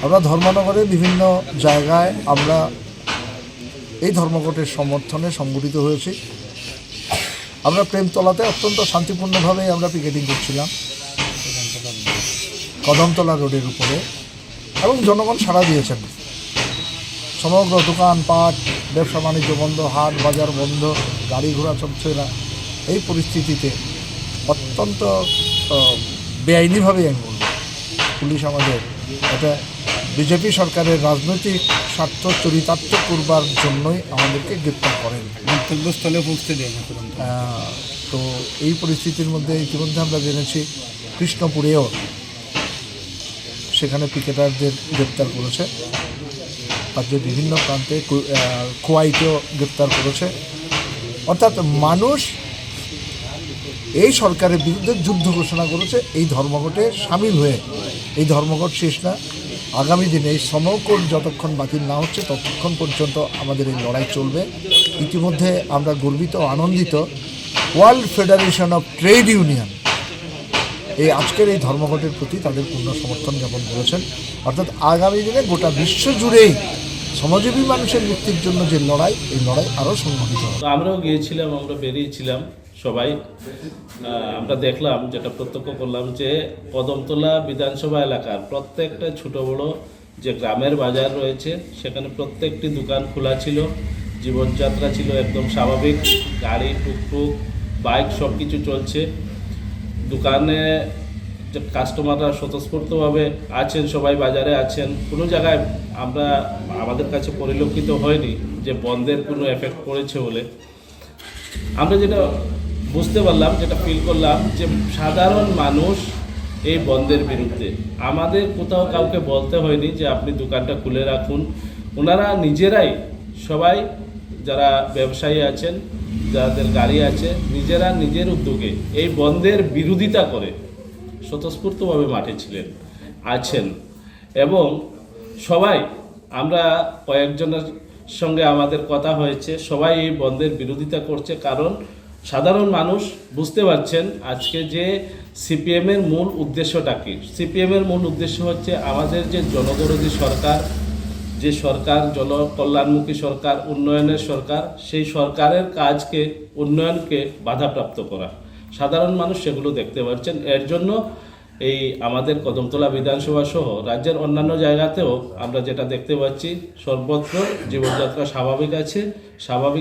আমরা ধর্মনগরে বিভিন্ন জায়গায় আমরা এই ধর্মঘটের সমর্থনে সংগঠিত হয়েছি। আমরা প্রেমতলাতে অত্যন্ত শান্তিপূর্ণভাবে আমরা পিকেটিং করছিলাম কদমতলা রোডের উপরে, এবং জনগণ সাড়া দিয়েছেন। সমগ্র দোকানপাট, ব্যবসা বাণিজ্য বন্ধ, হাট বাজার বন্ধ, গাড়ি ঘোড়া চলছে না। এই পরিস্থিতিতে অত্যন্ত বেআইনিভাবেই আমি বলব, পুলিশ আমাদের এটা বিজেপি সরকারের রাজনৈতিক স্বার্থ চরিতার্থ করবার জন্যই আমাদেরকে গ্রেপ্তার করেন, গন্তব্যস্থলে পৌঁছতে দেয় না। তো এই পরিস্থিতির মধ্যে ইতিমধ্যে আমরা জেনেছি কৃষ্ণপুরেও সেখানে পিকেটারদের গ্রেপ্তার করেছে, রাজ্যের বিভিন্ন প্রান্তে খোয়াইতেও গ্রেপ্তার করেছে। অর্থাৎ মানুষ এই সরকারের বিরুদ্ধে যুদ্ধ ঘোষণা করেছে এই ধর্মঘটে সামিল হয়ে। এই ধর্মঘট শেষ না, আগামী দিনে এই শ্রমকোড যতক্ষণ বাতিল না হচ্ছে ততক্ষণ পর্যন্ত আমাদের এই লড়াই চলবে। ইতিমধ্যে আমরা গর্বিত ও আনন্দিত, world federation of trade union এই আজকের এই ধর্মঘটের প্রতি তাদের পূর্ণ সমর্থন জ্ঞাপন করেছেন। অর্থাৎ আগামী দিনে গোটা বিশ্ব জুড়েই শ্রমজীবী মানুষের মুক্তির জন্য যে লড়াই, এই লড়াই আরও সংগঠিত হবে। আমরাও গিয়েছিলাম, আমরা বেরিয়েছিলাম সবাই। আমরা দেখলাম, যেটা প্রত্যক্ষ করলাম, যে কদমতলা বিধানসভা এলাকার প্রত্যেকটা ছোট বড় যে গ্রামের বাজার রয়েছে সেখানে প্রত্যেকটি দোকান খোলা ছিল, জীবনযাত্রা ছিল একদম স্বাভাবিক, গাড়ি টুকটুক বাইক সব কিছু চলছে। দোকানে যে কাস্টমাররা স্বতঃস্ফূর্তভাবে আছেন, সবাই বাজারে আছেন। কোনো জায়গায় আমাদের কাছে পরিলক্ষিত হয়নি যে বন্ধের কোনো এফেক্ট পড়েছে বলে। আমরা যেটা বুঝতে পারলাম, যেটা ফিল করলাম, যে সাধারণ মানুষ এই বন্ধের বিরুদ্ধে। আমাদের কোথাও কাউকে বলতে হয়নি যে আপনি দোকানটা খুলে রাখুন। ওনারা নিজেরাই সবাই, যারা ব্যবসায়ী আছেন, যাদের গাড়ি আছে, নিজেরা নিজের উদ্যোগে এই বন্ধের বিরোধিতা করে স্বতঃস্ফূর্তভাবে মাঠে আছেন। এবং সবাই, আমরা কয়েকজনের সঙ্গে আমাদের কথা হয়েছে, সবাই এই বন্ধের বিরোধিতা করছে। কারণ সাধারণ মানুষ বুঝতে পারছেন আজকে যে সিপিএমের মূল উদ্দেশ্যটা কি। সিপিএমের মূল উদ্দেশ্য হচ্ছে আমাদের যে জনবিরোধী সরকার, যে সরকার জনকল্যাণমুখী সরকার, উন্নয়নের সরকার, সেই সরকারের কাজকে, উন্নয়নকে বাধাপ্রাপ্ত করা। সাধারণ মানুষ সেগুলো দেখতে পাচ্ছেন। এর জন্য এই আমাদের কদমতলা বিধানসভা সহ রাজ্যের অন্যান্য জায়গাতেও আমরা যেটা দেখতে পাচ্ছি, সর্বত্র জীবনযাত্রা স্বাভাবিক আছে, স্বাভাবিক